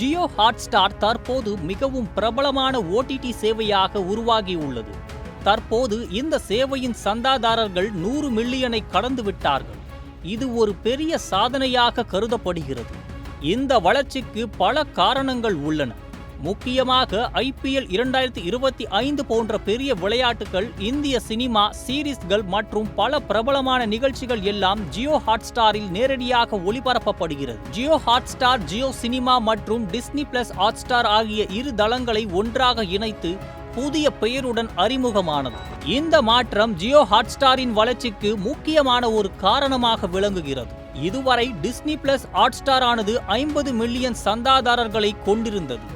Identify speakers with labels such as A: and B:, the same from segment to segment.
A: Jio Hotstar தற்போது மிகவும் பிரபலமான ஓடிடி சேவையாக உருவாகியுள்ளது. தற்போது இந்த சேவையின் சந்தாதாரர்கள் 100 மில்லியனை கடந்து விட்டார்கள். இது ஒரு பெரிய சாதனையாக கருதப்படுகிறது. இந்த வளர்ச்சிக்கு பல காரணங்கள் உள்ளன. முக்கியமாக IPL 2025 போன்ற பெரிய விளையாட்டுகள், இந்திய சினிமா சீரீஸ்கள் மற்றும் பல பிரபலமான நிகழ்ச்சிகள் எல்லாம் ஜியோ ஹாட்ஸ்டாரில் நேரடியாக ஒளிபரப்பப்படுகிறது. ஜியோ ஹாட்ஸ்டார் ஜியோ சினிமா மற்றும் டிஸ்னி பிளஸ் ஹாட்ஸ்டார் ஆகிய இரு தளங்களை ஒன்றாக இணைத்து புதிய பெயருடன் அறிமுகமானது. இந்த மாற்றம் ஜியோ ஹாட்ஸ்டாரின் வளர்ச்சிக்கு முக்கியமான ஒரு காரணமாக விளங்குகிறது. இதுவரை டிஸ்னி பிளஸ் ஹாட்ஸ்டார் ஆனது 50 மில்லியன் சந்தாதாரர்களை கொண்டிருந்தது.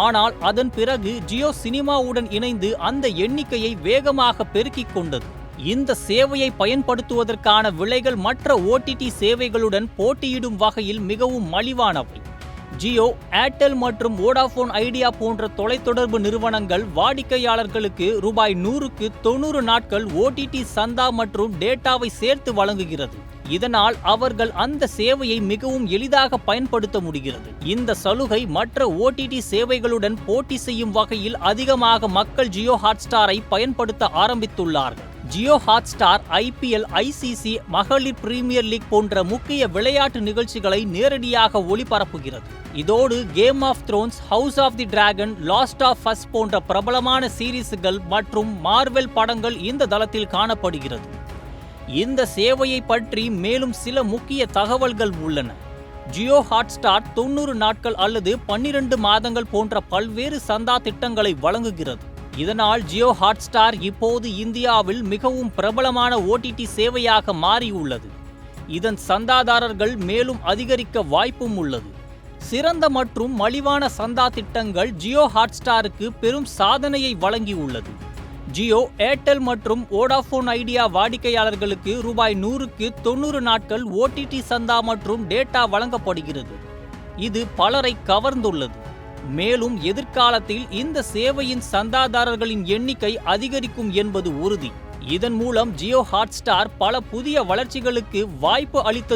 A: ஆனால் அதன் பிறகு ஜியோ சினிமாவுடன் இணைந்து அந்த எண்ணிக்கையை வேகமாக பெருக்கிக் கொண்டது. இந்த சேவையை பயன்படுத்துவதற்கான விலைகள் மற்ற ஓடிடி சேவைகளுடன் போட்டியிடும் வகையில் மிகவும் மலிவானவை. ஜியோ, ஏர்டெல் மற்றும் வோடாஃபோன் ஐடியா போன்ற தொலைத்தொடர்பு நிறுவனங்கள் வாடிக்கையாளர்களுக்கு ரூ.100க்கு 90 நாட்கள் ஓடிடி சந்தா மற்றும் டேட்டாவை சேர்த்து வழங்குகிறது. இதனால் அவர்கள் அந்த சேவையை மிகவும் எளிதாக பயன்படுத்த முடிகிறது. இந்த சலுகை மற்ற ஓடிடி சேவைகளுடன் போட்டி செய்யும் வகையில் அதிகமாக மக்கள் ஜியோ ஹாட்ஸ்டாரை பயன்படுத்த ஆரம்பித்துள்ளார்கள். ஜியோ ஹாட்ஸ்டார் IPL, ICC, மகளிர் பிரீமியர் லீக் போன்ற முக்கிய விளையாட்டு நிகழ்ச்சிகளை நேரடியாக ஒளிபரப்புகிறது. இதோடு game of thrones, house of the dragon, last of us போன்ற பிரபலமான சீரீஸ்கள் மற்றும் மார்வெல் படங்கள் இந்த தளத்தில் காணப்படுகிறது. இந்த சேவையை பற்றி மேலும் சில முக்கிய தகவல்கள் உள்ளன. ஜியோ ஹாட்ஸ்டார் 90 நாட்கள் அல்லது 12 மாதங்கள் போன்ற பல்வேறு சந்தா திட்டங்களை வழங்குகிறது. இதனால் ஜியோ ஹாட்ஸ்டார் இப்போது இந்தியாவில் மிகவும் பிரபலமான ஓடிடி சேவையாக மாறியுள்ளது. இதன் சந்தாதாரர்கள் மேலும் அதிகரிக்க வாய்ப்பும் உள்ளது. சிறந்த மற்றும் மலிவான சந்தா திட்டங்கள் ஜியோ ஹாட்ஸ்டாருக்கு பெரும் சாதனையை வழங்கியுள்ளது. ஜியோ, ஏர்டெல் மற்றும் வோடாஃபோன் ஐடியா வாடிக்கையாளர்களுக்கு ரூ.100க்கு 90 நாட்கள் ஓடிடி சந்தா மற்றும் டேட்டா வழங்கப்படுகிறது. இது பலரை கவர்ந்துள்ளது. மேலும் எதிர்காலத்தில் இந்த சேவையின் சந்தாதாரர்களின் எண்ணிக்கை அதிகரிக்கும் என்பது உறுதி. இதன் மூலம் ஜியோ ஹாட்ஸ்டார் பல புதிய வளர்ச்சிகளுக்கு வாய்ப்பு அளித்தது